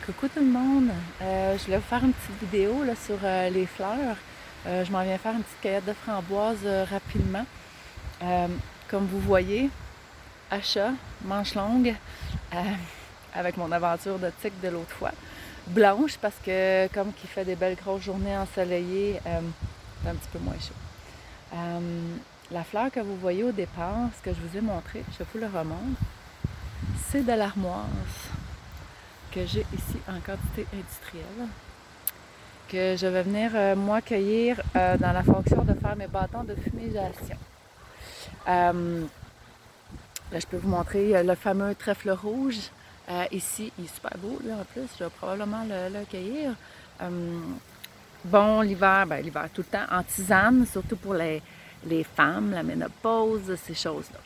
Coucou tout le monde! Je voulais vous faire une petite vidéo là, sur les fleurs. Je m'en viens faire une petite cueillette de framboises rapidement. Euh, Comme vous voyez, achat, manche longue, euh, avec mon aventure de tic de l'autre fois. Blanche parce que comme qu'il fait des belles grosses journées ensoleillées, c'est un petit peu moins chaud. La fleur que vous voyez au départ, ce que je vous ai montré, je vous le remonte, c'est de l'armoise que j'ai ici en quantité industrielle, que je vais venir moi cueillir dans la fonction de faire mes bâtons de fumigation. Là, je peux vous montrer le fameux trèfle rouge. Ici, il est super beau, là, en plus. Je vais probablement le cueillir. Bon, l'hiver, l'hiver tout le temps, en tisane, surtout pour les femmes, la ménopause, ces choses-là.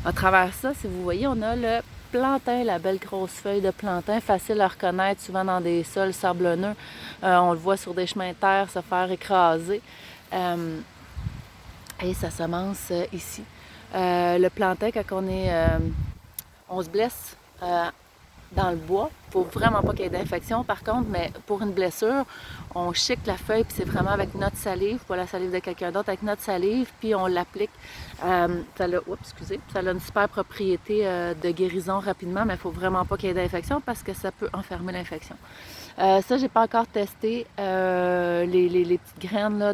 À travers ça, si vous voyez, on a le plantain, la belle grosse feuille de plantain, facile à reconnaître, souvent dans des sols sablonneux. On le voit sur des chemins de terre se faire écraser. Et ça semence ici. Le plantain, quand on se blesse dans le bois, il ne faut vraiment pas qu'il y ait d'infection. Par contre, mais pour une blessure, on chique la feuille, puis c'est vraiment avec notre salive, pas la salive de quelqu'un d'autre, avec notre salive, puis on l'applique. Ça a une super propriété de guérison rapidement, mais il ne faut vraiment pas qu'il y ait d'infection parce que ça peut enfermer l'infection. Ça, j'ai pas encore testé les petites graines là,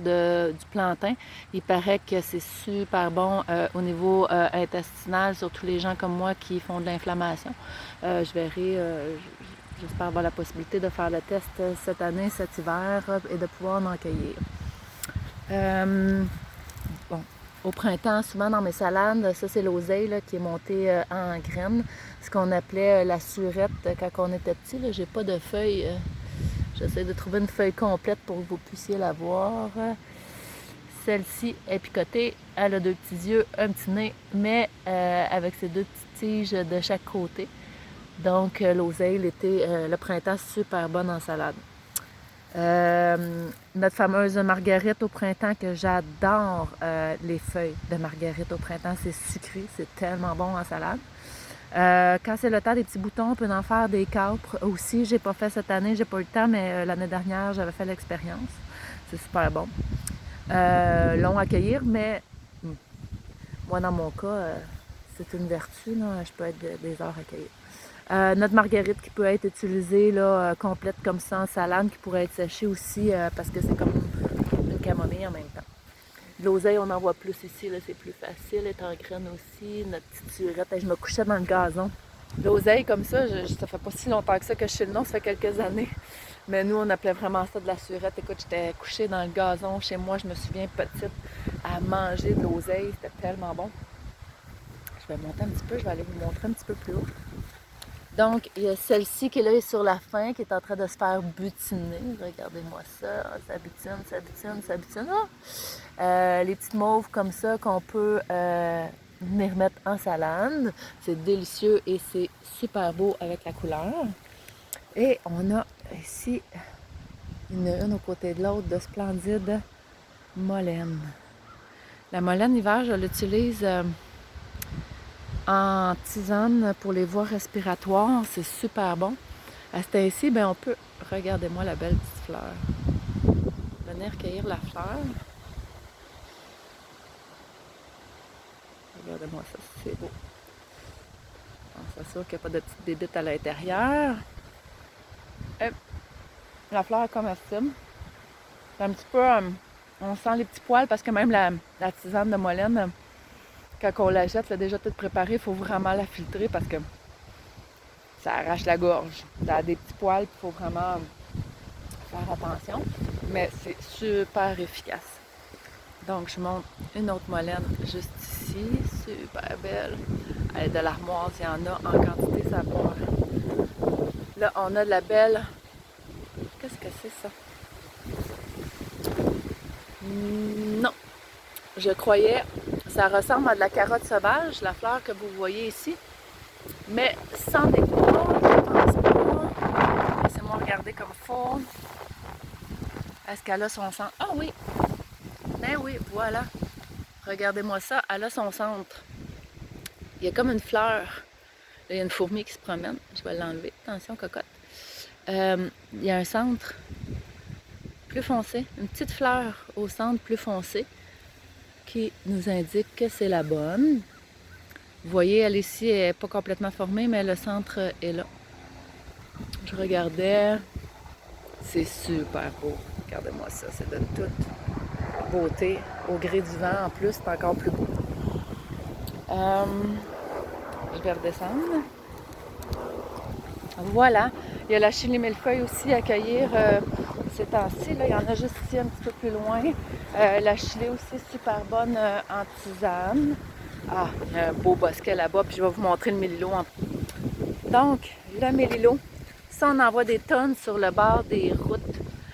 du plantain. Il paraît que c'est super bon au niveau intestinal, surtout les gens comme moi qui font de l'inflammation. Je verrai, j'espère avoir la possibilité de faire le test cette année, cet hiver, et de pouvoir en cueillir. Bon, au printemps, souvent dans mes salades, ça c'est l'oseille là, qui est montée en graines, ce qu'on appelait la surette quand on était petit. Là, j'ai pas de feuilles. J'essaie de trouver une feuille complète pour que vous puissiez la voir. Celle-ci est picotée, elle a deux petits yeux, un petit nez, mais avec ses deux petites tiges de chaque côté. Donc l'oseille, l'été, le printemps, super bonne en salade. Notre fameuse marguerite au printemps, que j'adore les feuilles de marguerite au printemps, c'est sucré, c'est tellement bon en salade. Quand c'est le temps des petits boutons, on peut en faire des capres aussi. J'ai pas fait cette année, j'ai pas eu le temps, mais l'année dernière, j'avais fait l'expérience. C'est super bon. Long à cueillir, mais moi, dans mon cas, c'est une vertu. Là. Je peux être des heures à cueillir. Notre marguerite qui peut être utilisée là, complète comme ça en salade, qui pourrait être séchée aussi parce que c'est comme une camomille en même temps. L'oseille, on en voit plus ici, là, c'est plus facile, elle est en graines aussi, notre petite surette. Je me couchais dans le gazon. L'oseille, comme ça, ça fait pas si longtemps que ça que je sais le nom, ça fait quelques années. Mais nous, on appelait vraiment ça de la surette. Écoute, j'étais couchée dans le gazon chez moi, je me souviens petite, à manger de l'oseille, c'était tellement bon. Je vais monter un petit peu, je vais aller vous montrer un petit peu plus haut. Donc, il y a celle-ci qui est là sur la fin, qui est en train de se faire butiner. Regardez-moi ça. Ça butine, ça butine, ça butine. Les petites mauves comme ça qu'on peut venir mettre en salade. C'est délicieux et c'est super beau avec la couleur. Et on a ici une aux côtés de l'autre de splendide molène. La molène hiver, je l'utilise en tisane pour les voies respiratoires, c'est super bon. À ce temps-ci, on peut, regardez-moi la belle petite fleur, venir cueillir la fleur. Regardez-moi ça, c'est beau. On s'assure qu'il n'y a pas de petites bébites à l'intérieur. Et la fleur est comestible. C'est un petit peu, on sent les petits poils parce que même la tisane de molène, quand on la jette, elle est déjà toute préparée, il faut vraiment la filtrer parce que ça arrache la gorge. Ça a des petits poils, il faut vraiment faire attention. Mais c'est super efficace. Donc, je monte une autre molène juste ici. Super belle. Elle est de l'armoise, il y en a en quantité, ça part. Là, on a de la belle... Qu'est-ce que c'est ça? Non. Je croyais... Ça ressemble à de la carotte sauvage, la fleur que vous voyez ici. Mais sans n'est pas, je pense pas. Laissez-moi regarder comme il faut. Est-ce qu'elle a son centre? Ah oui! Ben oui, voilà. Regardez-moi ça, elle a son centre. Il y a comme une fleur. Là, il y a une fourmi qui se promène. Je vais l'enlever. Attention, cocotte. il y a un centre plus foncé, une petite fleur au centre plus foncé qui nous indique que c'est la bonne. Vous voyez, elle ici n'est pas complètement formée, mais le centre est là. Je regardais, c'est super beau. Regardez-moi ça, c'est de toute beauté. Au gré du vent, en plus, c'est encore plus beau. Je vais redescendre. Voilà. Il y a la chili millefeuille aussi à cueillir ces temps-ci. Il y en a juste ici un petit peu plus loin. La chili aussi super bonne en tisane. Ah, il y a un beau bosquet là-bas, puis je vais vous montrer le mélilo. Donc, le mélilo, ça on envoie des tonnes sur le bord des routes.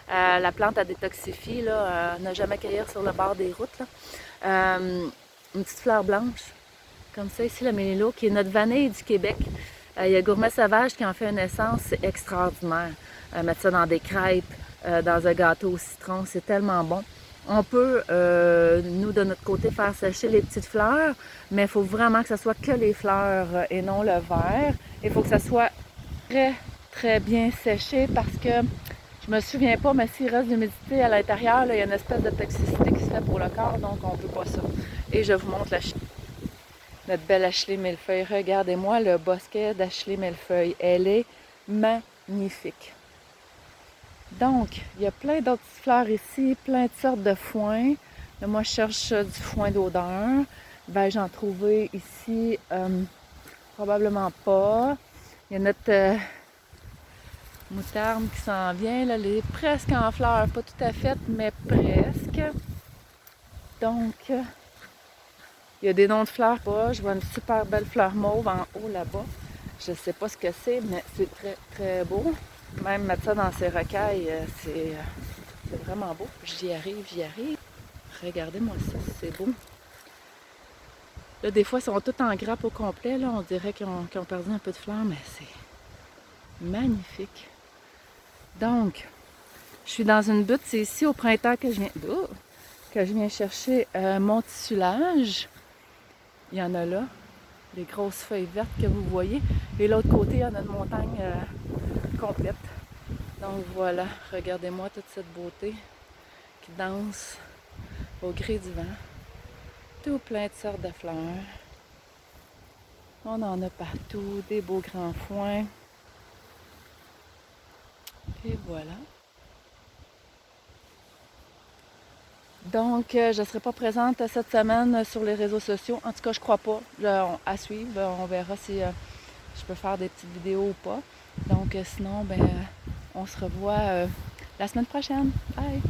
La plante a détoxifie, là, ne jamais cueillir sur le bord des routes. Là. Une petite fleur blanche, comme ça ici, le mélilo, qui est notre vanille du Québec. Il y a Gourmet Sauvage qui en fait une essence extraordinaire. Mettre ça dans des crêpes, dans un gâteau au citron, c'est tellement bon. On peut, nous, de notre côté, faire sécher les petites fleurs, mais il faut vraiment que ce soit que les fleurs et non le verre. Il faut que ça soit très, très bien séché parce que, je me souviens pas, mais s'il reste de l'humidité à l'intérieur, il y a une espèce de toxicité qui se fait pour le corps, donc on ne veut pas ça. Et je vous montre notre belle Ashley millefeuille. Regardez-moi le bosquet d'Ashley millefeuille. Elle est magnifique. Donc, il y a plein d'autres fleurs ici, plein de sortes de foins. Là, moi, je cherche du foin d'odeur. Vais-je en trouver ici? Probablement pas. Il y a notre moutarde qui s'en vient. Là, elle est presque en fleurs, pas tout à fait, mais presque. Donc, il y a des noms de fleurs pas. Je vois une super belle fleur mauve en haut là-bas. Je ne sais pas ce que c'est, mais c'est très, très beau. Même mettre ça dans ses rocailles, c'est vraiment beau. J'y arrive, j'y arrive. Regardez-moi ça, c'est beau. Là, des fois, ils sont tous en grappe au complet. Là, on dirait qu'ils ont perdu un peu de fleurs, mais c'est magnifique. Donc, je suis dans une butte. C'est ici au printemps que je viens chercher mon tissulage. Il y en a là, des grosses feuilles vertes que vous voyez. Et l'autre côté, il y en a une montagne complète. Donc voilà, regardez-moi toute cette beauté qui danse au gré du vent. Tout plein de sortes de fleurs. On en a partout, des beaux grands foins. Et voilà. Donc, je ne serai pas présente cette semaine sur les réseaux sociaux. En tout cas, je crois pas. À suivre, on verra si je peux faire des petites vidéos ou pas. Donc, sinon, on se revoit la semaine prochaine. Bye!